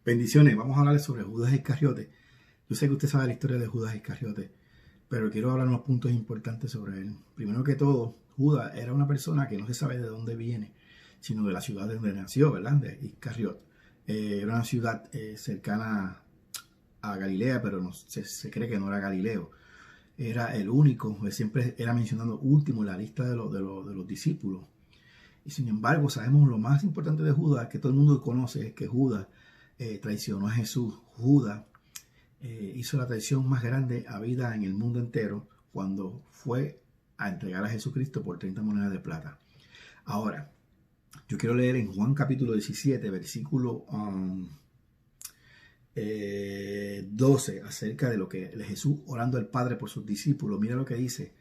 Bendiciones, vamos a hablar sobre Judas Iscariote. Yo sé que usted sabe la historia de Judas Iscariote, pero quiero hablar unos puntos importantes sobre él. Primero que todo, Judas era una persona que no se sabe de dónde viene, sino de la ciudad donde nació, ¿verdad? De Iscariot. Era una ciudad cercana a Galilea, pero no, se cree que no era Galileo. Era el único, siempre era mencionado último en la lista de los discípulos. Y sin embargo, sabemos lo más importante de Judas, que todo el mundo conoce, es que Judas traicionó a Jesús. Judas hizo la traición más grande habida en el mundo entero cuando fue a entregar a Jesucristo por 30 monedas de plata. Ahora, yo quiero leer en Juan capítulo 17, versículo 12, acerca de lo que Jesús orando al Padre por sus discípulos. Mira lo que dice,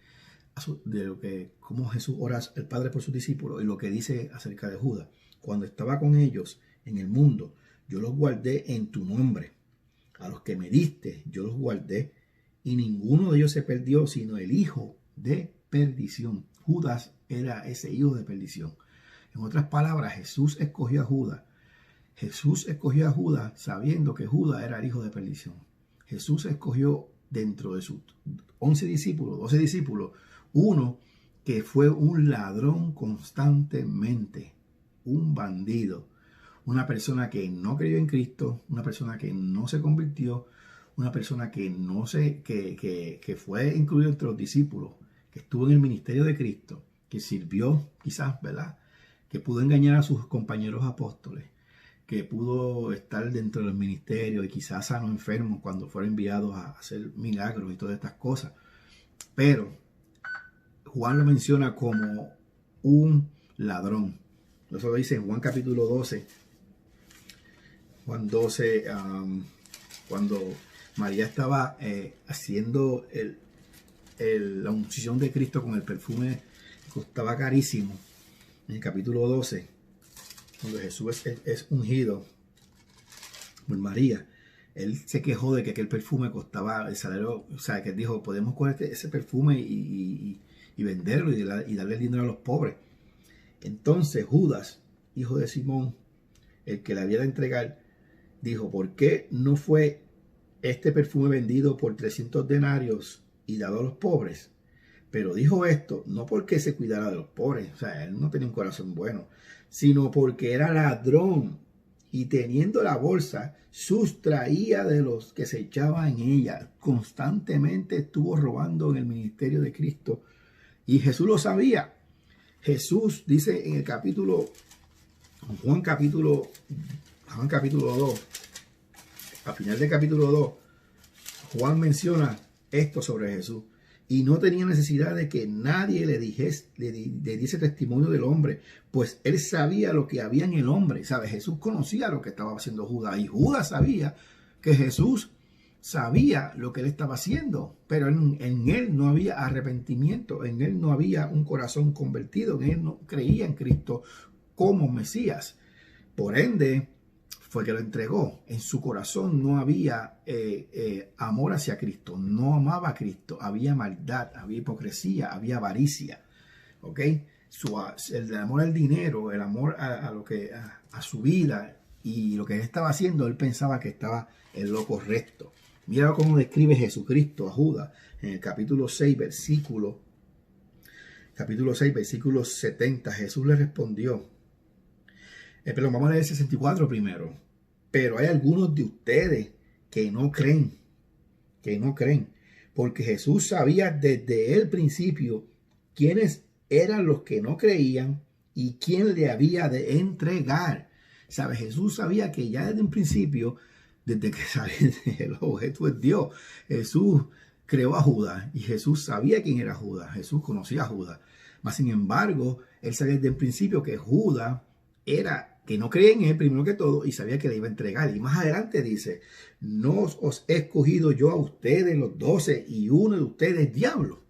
cómo Jesús ora al Padre por sus discípulos y lo que dice acerca de Judas. Cuando estaba con ellos en el mundo, yo los guardé en tu nombre. A los que me diste, yo los guardé, y ninguno de ellos se perdió, sino el hijo de perdición. Judas era ese hijo de perdición. En otras palabras, Jesús escogió a Judas. Jesús escogió a Judas sabiendo que Judas era el hijo de perdición. Jesús escogió dentro de sus 11 discípulos, 12 discípulos, uno que fue un ladrón constantemente, un bandido, una persona que no creyó en Cristo, una persona que no se convirtió, una persona que fue incluido entre los discípulos, que estuvo en el ministerio de Cristo, que sirvió quizás, ¿verdad? Que pudo engañar a sus compañeros apóstoles, que pudo estar dentro del ministerio y quizás sanó enfermos cuando fueron enviados a hacer milagros y todas estas cosas. Pero Juan lo menciona como un ladrón. Eso lo dice en Juan capítulo 12. Juan 12, cuando María estaba haciendo la unción de Cristo con el perfume que costaba carísimo. En el capítulo 12, cuando Jesús es ungido por María, él se quejó de que aquel perfume costaba el salario, o sea, que él dijo, podemos coger ese perfume y venderlo y darle el dinero a los pobres. Entonces Judas, hijo de Simón, el que le había de entregar, dijo, ¿por qué no fue este perfume vendido por 300 denarios y dado a los pobres? Pero dijo esto no porque se cuidara de los pobres, o sea, él no tenía un corazón bueno, sino porque era ladrón y teniendo la bolsa, sustraía de los que se echaban en ella. Constantemente estuvo robando en el ministerio de Cristo y Jesús lo sabía. Jesús dice en el Juan capítulo 2, al final del capítulo 2, Juan menciona esto sobre Jesús. Y no tenía necesidad de que nadie le diese testimonio del hombre, pues él sabía lo que había en el hombre. ¿Sabe? Jesús conocía lo que estaba haciendo Judas. Y Judas sabía que Jesús sabía lo que él estaba haciendo. Pero en él no había arrepentimiento. En él no había un corazón convertido. En él no creía en Cristo como Mesías. Por ende, fue que lo entregó. En su corazón no había amor hacia Cristo, no amaba a Cristo, había maldad, había hipocresía, había avaricia, ¿ok? El amor al dinero, el amor a su vida y lo que él estaba haciendo, él pensaba que estaba en lo correcto. Mira cómo describe Jesucristo a Judas en el capítulo 6, versículo 70. Jesús le respondió, pero vamos a leer el 64 primero. Pero hay algunos de ustedes que no creen, porque Jesús sabía desde el principio quiénes eran los que no creían y quién le había de entregar. ¿Sabe? Jesús sabía que ya desde un principio, desde que sabía el objeto es Dios, Jesús creó a Judas y Jesús sabía quién era Judas. Jesús conocía a Judas. Mas sin embargo, él sabía desde el principio que Judas era que no creía en él primero que todo y sabía que le iba a entregar. Y más adelante dice, no os he escogido yo a ustedes los 12 y uno de ustedes es diablo.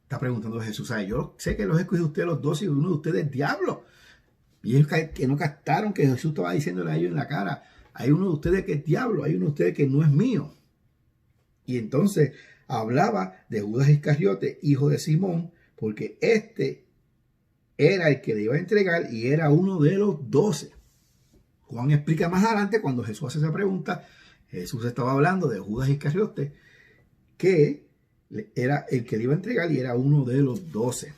Está preguntando Jesús, ¿sabe? Yo sé que los he escogido a ustedes los 12 y uno de ustedes es diablo. Y ellos que no captaron que Jesús estaba diciéndole a ellos en la cara, hay uno de ustedes que es diablo, hay uno de ustedes que no es mío. Y entonces hablaba de Judas Iscariote, hijo de Simón, porque este era el que le iba a entregar y era uno de los 12. Juan explica más adelante, cuando Jesús hace esa pregunta, Jesús estaba hablando de Judas Iscariote, que era el que le iba a entregar y era uno de los 12.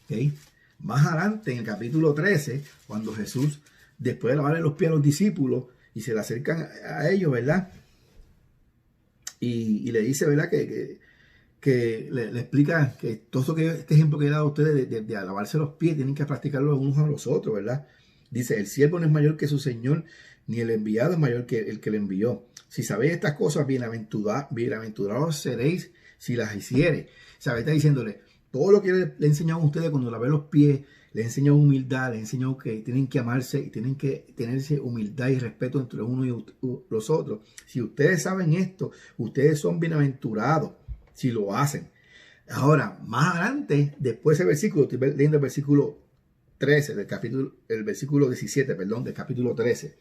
¿Okay? Más adelante, en el capítulo 13, cuando Jesús, después de lavarle los pies a los discípulos, y se le acercan a ellos, ¿verdad? Y le dice, ¿verdad? Que le explica que todo esto este ejemplo que he dado a ustedes de lavarse los pies, tienen que practicarlo unos a los otros, ¿verdad? Dice, el siervo no es mayor que su señor, ni el enviado es mayor que el que le envió. Si sabéis estas cosas, bienaventurados seréis si las hiciere. ¿Sabes? Está diciéndole, todo lo que le he enseñado a ustedes cuando lavé los pies, le he enseñado humildad, le he enseñado que tienen que amarse y tienen que tenerse humildad y respeto entre uno y los otros. Si ustedes saben esto, ustedes son bienaventurados si lo hacen. Ahora, más adelante, después de ese versículo, estoy leyendo el versículo 13 del capítulo, el versículo 17, perdón, del capítulo 13.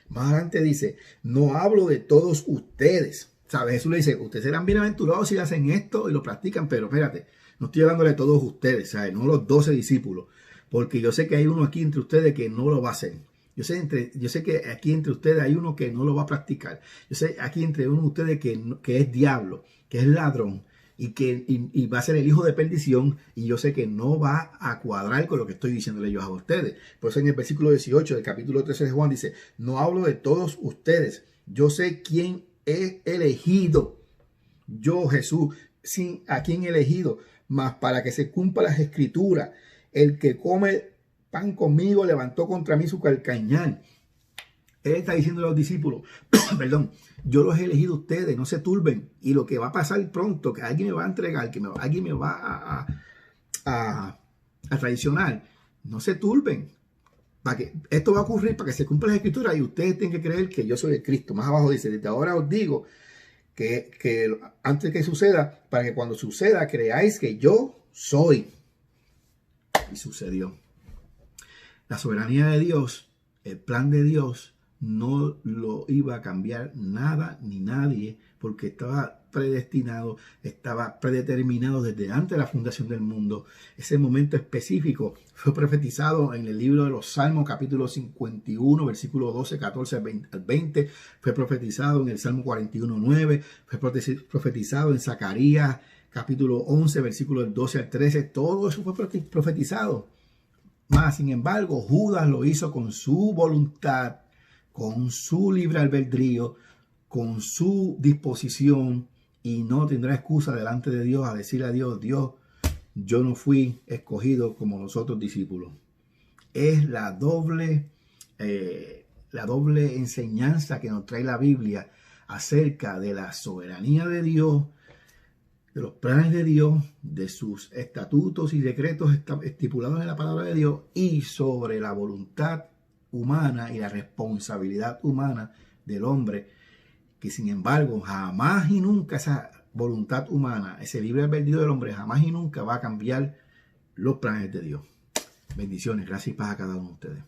Más adelante dice, no hablo de todos ustedes. ¿Sabes? Jesús le dice, ustedes serán bienaventurados si hacen esto y lo practican, pero espérate, no estoy hablando de todos ustedes, ¿sabes? No los 12 discípulos, porque yo sé que hay uno aquí entre ustedes que no lo va a hacer. Yo sé que aquí entre ustedes hay uno que no lo va a practicar. Yo sé aquí entre uno de ustedes que es diablo, que es ladrón, y va a ser el hijo de perdición, y yo sé que no va a cuadrar con lo que estoy diciéndole yo a ustedes. Por eso en el versículo 18 del capítulo 13 de Juan dice, no hablo de todos ustedes, yo sé quién he elegido, yo Jesús, a quién he elegido, mas para que se cumpla las escrituras, el que come pan conmigo levantó contra mí su calcañal. Él está diciendo a los discípulos, perdón, yo los he elegido a ustedes, no se turben. Y lo que va a pasar pronto, que alguien me va a entregar, alguien me va a traicionar, no se turben. Esto va a ocurrir para que se cumpla la escritura y ustedes tienen que creer que yo soy el Cristo. Más abajo dice, desde ahora os digo que antes que suceda, para que cuando suceda creáis que yo soy. Y sucedió. La soberanía de Dios, el plan de Dios, no lo iba a cambiar nada ni nadie, porque estaba predestinado, estaba predeterminado desde antes de la fundación del mundo. Ese momento específico fue profetizado en el libro de los Salmos, capítulo 51, versículo 12, 14 al 20. Fue profetizado en el Salmo 41, 9. Fue profetizado en Zacarías, capítulo 11, versículo del 12 al 13. Todo eso fue profetizado. Mas, sin embargo, Judas lo hizo con su voluntad, con su libre albedrío, con su disposición, y no tendrá excusa delante de Dios a decirle a Dios, Dios, yo no fui escogido como los otros discípulos. Es la doble enseñanza que nos trae la Biblia acerca de la soberanía de Dios, de los planes de Dios, de sus estatutos y decretos estipulados en la palabra de Dios, y sobre la voluntad humana y la responsabilidad humana del hombre, que sin embargo jamás y nunca esa voluntad humana, ese libre albedrío del hombre, jamás y nunca va a cambiar los planes de Dios. Bendiciones, gracias y paz a cada uno de ustedes.